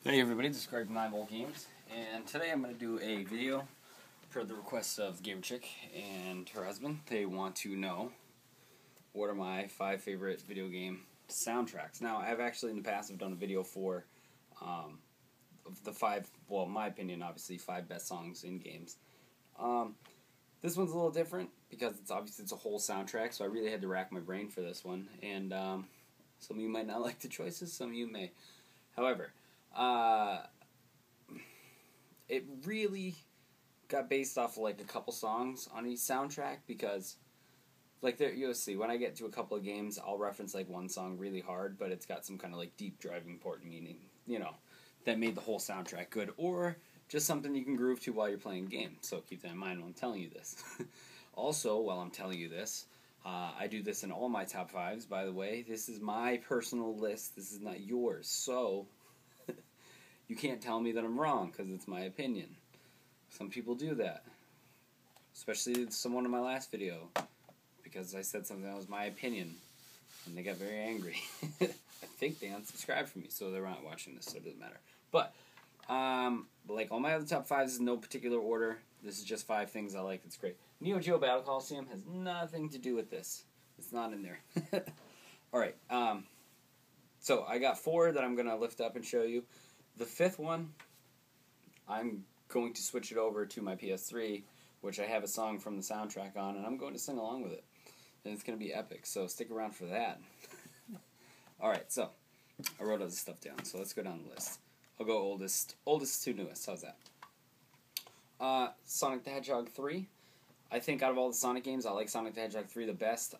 Hey everybody, this is Greg from 9 Volt Games, and today I'm going to do a video per the request of Gamer Chick and her husband. They want to know what are my 5 favorite video game soundtracks. Now, I've actually in the past have done a video for the 5, well, in my opinion, obviously 5 best songs in games. This one's a little different because it's a whole soundtrack, so I really had to rack my brain for this one. And some of you might not like the choices, some of you may. However, it really got based off of like a couple songs on each soundtrack because, like, you'll see when I get to a couple of games, I'll reference like one song really hard, but it's got some kind of like deep driving important meaning, that made the whole soundtrack good, or just something you can groove to while you're playing a game. So keep that in mind when I'm telling you this. Also, while I'm telling you this, I do this in all my top 5s, by the way. This is my personal list. This is not yours. So you can't tell me that I'm wrong because it's my opinion. Some people do that. Especially someone in my last video, because I said something that was my opinion, and they got very angry. I think they unsubscribed from me, so they're not watching this, so it doesn't matter. But, like all my other top 5s is in no particular order. This is just 5 things I like that's great. Neo Geo Battle Coliseum has nothing to do with this. It's not in there. Alright, so I got 4 that I'm going to lift up and show you. The 5th one, I'm going to switch it over to my PS3, which I have a song from the soundtrack on, and I'm going to sing along with it. And it's going to be epic, so stick around for that. Alright, so I wrote all this stuff down, so let's go down the list. I'll go oldest to newest, how's that? Sonic the Hedgehog 3. I think out of all the Sonic games, I like Sonic the Hedgehog 3 the best.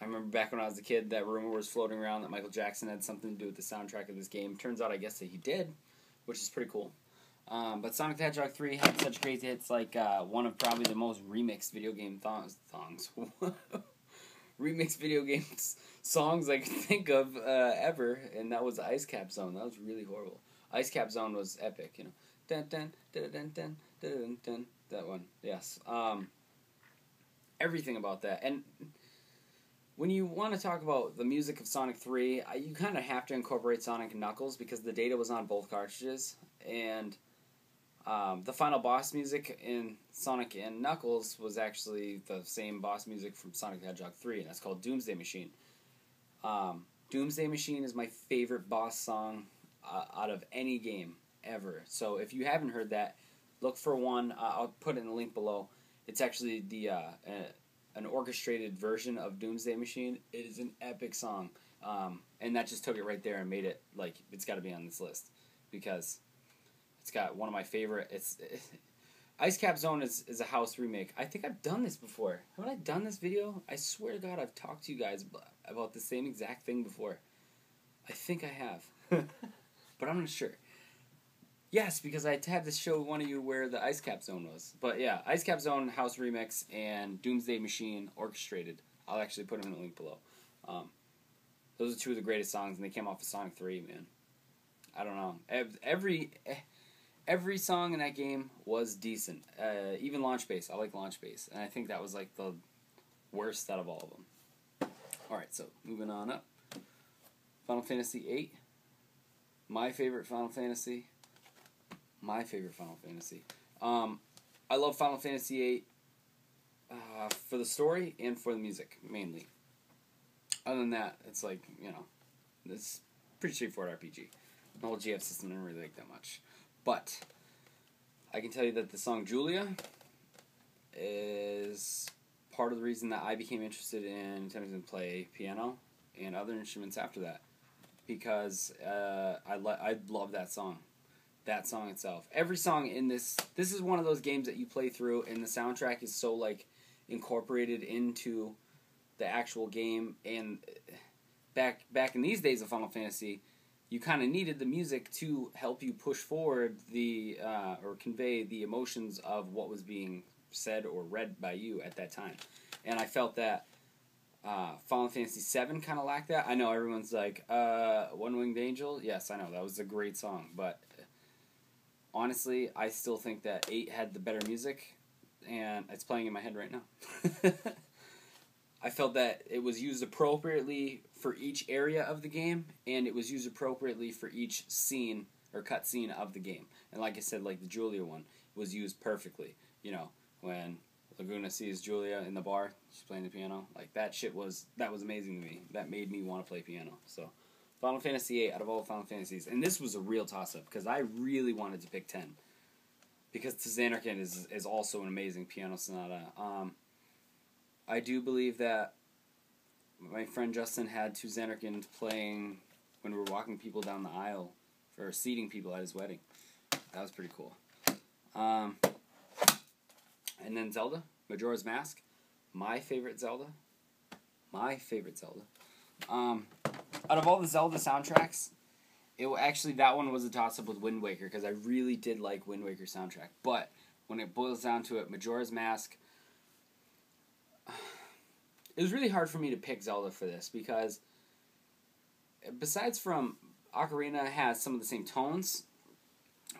I remember back when I was a kid, that rumor was floating around that Michael Jackson had something to do with the soundtrack of this game. Turns out, I guess, that he did, which is pretty cool. But Sonic the Hedgehog 3 had such great hits, like one of probably the most remixed video game remixed video games songs I could think of ever, and that was Ice Cap Zone. That was really horrible. Ice Cap Zone was epic, Dun, dun, dun, dun, dun, dun, dun, that one, yes. Everything about that. And when you want to talk about the music of Sonic 3, you kind of have to incorporate Sonic and Knuckles because the data was on both cartridges. And the final boss music in Sonic and Knuckles was actually the same boss music from Sonic the Hedgehog 3, and that's called Doomsday Machine. Doomsday Machine is my favorite boss song out of any game ever. So if you haven't heard that, look for one. I'll put it in the link below. It's actually an orchestrated version of Doomsday Machine. It is an epic song. And that just took it right there and made it, like, it's got to be on this list. Because it's got one of my favorite... Ice Cap Zone is a house remake. I think I've done this before. Haven't I done this video? I swear to God I've talked to you guys about the same exact thing before. I think I have. But I'm not sure. Yes, because I had to show one of you where the Ice Cap Zone was. But yeah, Ice Cap Zone, House Remix, and Doomsday Machine Orchestrated. I'll actually put them in the link below. Those are 2 of the greatest songs, and they came off of Sonic 3, man. I don't know. Every song in that game was decent. Even Launch Base. I like Launch Base. And I think that was like the worst out of all of them. Alright, so moving on up. Final Fantasy VIII. My favorite Final Fantasy. I love Final Fantasy VIII for the story and for the music, mainly. Other than that, it's like, it's pretty straightforward RPG. The whole GF system I didn't really like that much. But I can tell you that the song Julia is part of the reason that I became interested in attempting to play piano and other instruments after that. Because I love that song. That song itself. Every song in this is one of those games that you play through and the soundtrack is so, like, incorporated into the actual game. And back in these days of Final Fantasy, you kind of needed the music to help you push forward or convey the emotions of what was being said or read by you at that time. And I felt that Final Fantasy VII kind of lacked that. I know everyone's like, One Winged Angel? Yes, I know, that was a great song, but honestly, I still think that 8 had the better music, and it's playing in my head right now. I felt that it was used appropriately for each area of the game, and it was used appropriately for each scene or cutscene of the game. And like I said, like the Julia one was used perfectly. You know, when Laguna sees Julia in the bar, she's playing the piano. Like that was amazing to me. That made me want to play piano. So, Final Fantasy VIII out of all the Final Fantasies, and this was a real toss-up because I really wanted to pick 10. Because To Zanarkand is also an amazing piano sonata. I do believe that my friend Justin had To Zanarkand playing when we were walking people down the aisle for seating people at his wedding. That was pretty cool. And then Zelda, Majora's Mask, my favorite Zelda. Out of all the Zelda soundtracks, that one was a toss-up with Wind Waker, because I really did like Wind Waker soundtrack. But when it boils down to it, Majora's Mask, it was really hard for me to pick Zelda for this, because besides from Ocarina has some of the same tones,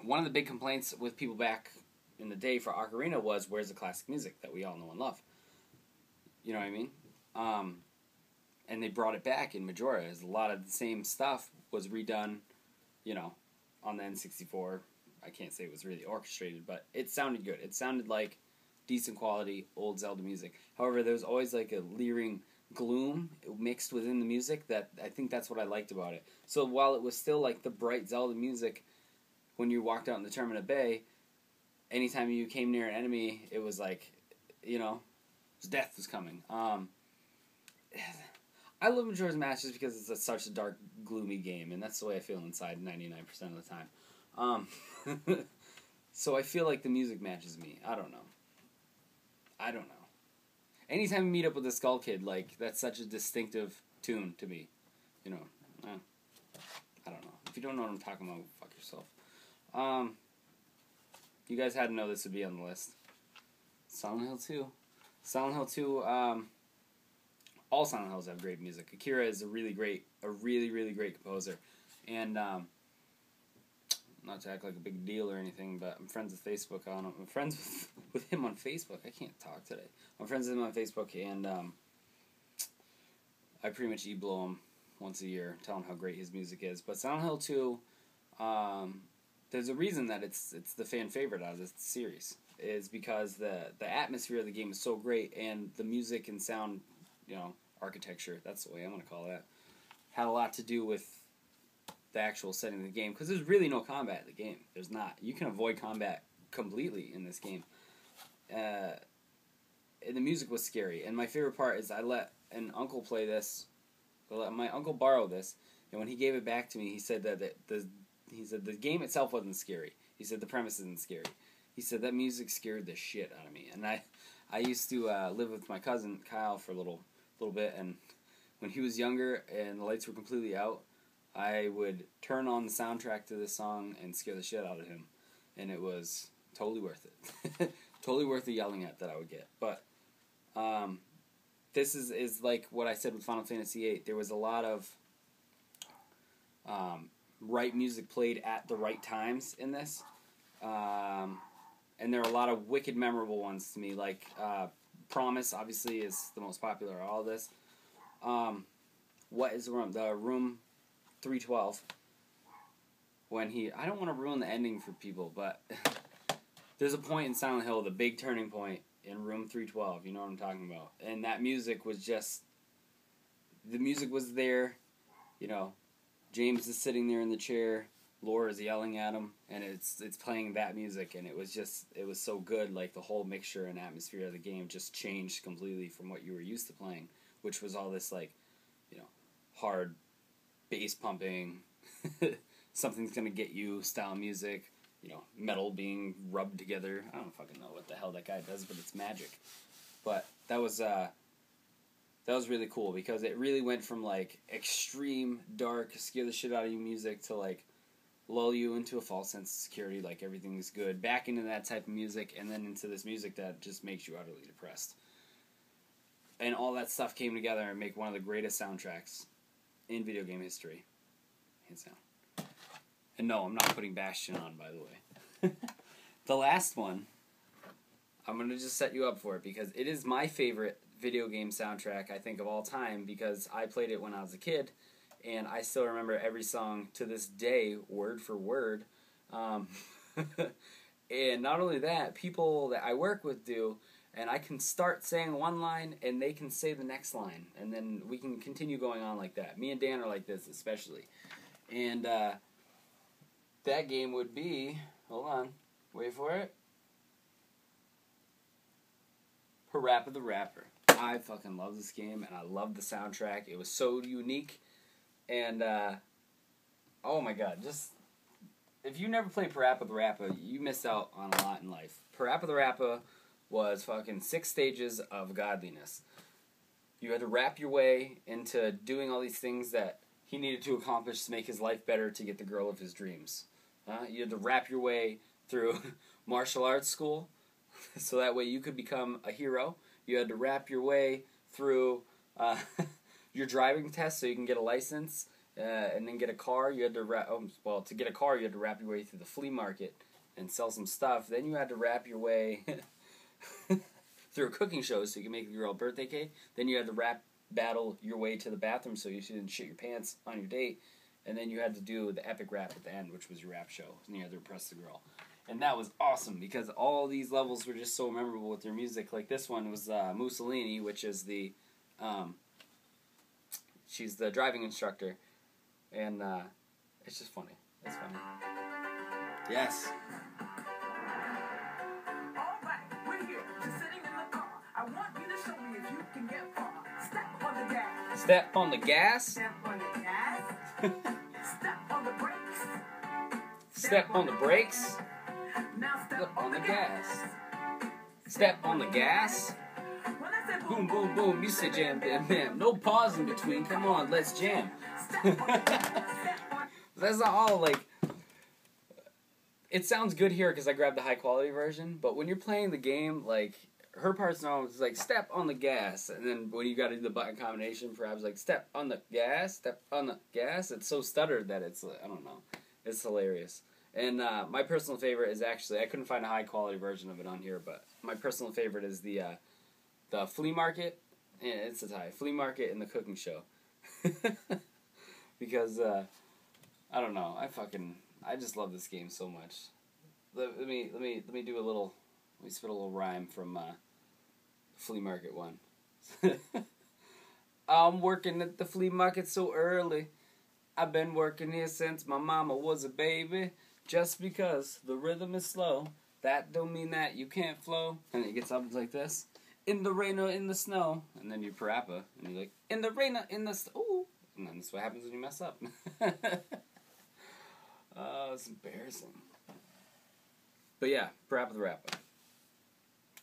one of the big complaints with people back in the day for Ocarina was, where's the classic music that we all know and love? You know what I mean? And they brought it back in Majora, as a lot of the same stuff was redone, you know, on the N64. I can't say it was really orchestrated, but it sounded good. It sounded like decent quality old Zelda music. However, there was always like a leering gloom mixed within the music that I think that's what I liked about it. So while it was still like the bright Zelda music when you walked out in the Termina Bay, anytime you came near an enemy, it was like, you know, death was coming. I love Majora's Mask just because it's such a dark, gloomy game, and that's the way I feel inside 99% of the time. So I feel like the music matches me. I don't know. Anytime you meet up with a Skull Kid, like, that's such a distinctive tune to me. You know, I don't know. If you don't know what I'm talking about, fuck yourself. You guys had to know this would be on the list. Silent Hill 2. Silent Hill 2, all Silent Hills have great music. Akira is a really, really great composer. And, not to act like a big deal or anything, but I'm friends with Facebook on him. I'm friends with him on Facebook. I can't talk today. I'm friends with him on Facebook, and I pretty much e-blow him once a year, tell him how great his music is. But Silent Hill 2, there's a reason that it's the fan favorite out of this series. Is because the atmosphere of the game is so great, and the music and sound, you know, architecture, that's the way I'm going to call that, had a lot to do with the actual setting of the game, because there's really no combat in the game. There's not. You can avoid combat completely in this game. And the music was scary, and my favorite part is I let an uncle play this. I let my uncle borrow this, and when he gave it back to me, he said that the game itself wasn't scary. He said the premise isn't scary. He said that music scared the shit out of me. And I used to live with my cousin Kyle for a little bit, and when he was younger and the lights were completely out, I would turn on the soundtrack to this song and scare the shit out of him. And it was totally worth it. Totally worth the yelling at that I would get. But this is like what I said with Final Fantasy VIII. There was a lot of right music played at the right times in this. And there are a lot of wicked memorable ones to me, like Promise, obviously, is the most popular of all this. What is the room? The room 312. I don't want to ruin the ending for people, but there's a point in Silent Hill, the big turning point in room 312, you know what I'm talking about. And that music was the music was there, you know, James is sitting there in the chair, Laura's yelling at him, and it's playing that music, and it was so good. Like, the whole mixture and atmosphere of the game just changed completely from what you were used to playing, which was all this, like, you know, hard bass pumping, something's gonna get you style music, you know, metal being rubbed together. I don't fucking know what the hell that guy does, but it's magic. But that was really cool, because it really went from, like, extreme dark, scare the shit out of you music to, like, lull you into a false sense of security, like everything is good, back into that type of music, and then into this music that just makes you utterly depressed. And all that stuff came together and make one of the greatest soundtracks in video game history. Hands down. And no, I'm not putting Bastion on, by the way. The last one, I'm going to just set you up for it, because it is my favorite video game soundtrack, I think, of all time, because I played it when I was a kid, and I still remember every song to this day, word for word. And not only that, people that I work with do, and I can start saying one line, and they can say the next line, and then we can continue going on like that. Me and Dan are like this, especially. And that game would be, hold on, wait for it, Parappa the Rapper. I fucking love this game, and I love the soundtrack. It was so unique, and oh my god, just, if you never played Parappa the Rapper, you missed out on a lot in life. Parappa the Rapper was fucking 6 stages of godliness. You had to rap your way into doing all these things that he needed to accomplish to make his life better, to get the girl of his dreams. You had to rap your way through martial arts school, so that way you could become a hero. You had to rap your way through your driving test so you can get a license, and then get a car. You had to to get a car, you had to rap your way through the flea market and sell some stuff. Then you had to rap your way through a cooking show so you could make a girl a birthday cake. Then you had to rap battle your way to the bathroom so you didn't shit your pants on your date. And then you had to do the epic rap at the end, which was your rap show, and you had to impress the girl. And that was awesome, because all these levels were just so memorable with their music. Like this one was Mussolini, which is the, she's the driving instructor. And it's just funny. It's funny. Yes. Alright, we're here, just sitting in the car. I want you to show me if you can get far. Step on the gas. Step on the gas. Step on the gas. Step on the brakes. Step on the brakes. Now Step on the gas. Step on the gas. When I say Boom, boom, boom. You say jam, bam, bam. No pause in between. Come on, let's jam. That's not all, like, it sounds good here because I grabbed the high quality version, but when you're playing the game, like, her part's always like, step on the gas, and then when you gotta do the button combination, perhaps like, step on the gas, it's so stuttered that it's, I don't know, it's hilarious. And my personal favorite is actually, I couldn't find a high quality version of it on here, but my personal favorite is the flea market, and it's a tie, flea market and the cooking show. Because, I don't know, I just love this game so much. Let me do a little, let me spit a little rhyme from flea market one. I'm working at the flea market so early. I've been working here since my mama was a baby. Just because the rhythm is slow, that don't mean that you can't flow. And it gets up like this. In the rain or in the snow. And then you parappa. And you're like, in the rain or in the snow. Ooh. And then that's what happens when you mess up. It's embarrassing. But yeah, Parappa the Rapper.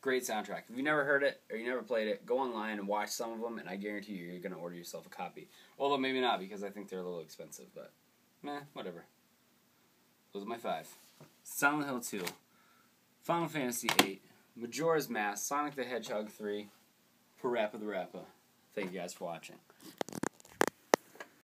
Great soundtrack. If you've never heard it or you never played it, go online and watch some of them, and I guarantee you're going to order yourself a copy. Although maybe not, because I think they're a little expensive, but meh, whatever. Those are my 5. Silent Hill 2, Final Fantasy 8, Majora's Mask, Sonic the Hedgehog 3, Parappa the Rapper. Thank you guys for watching.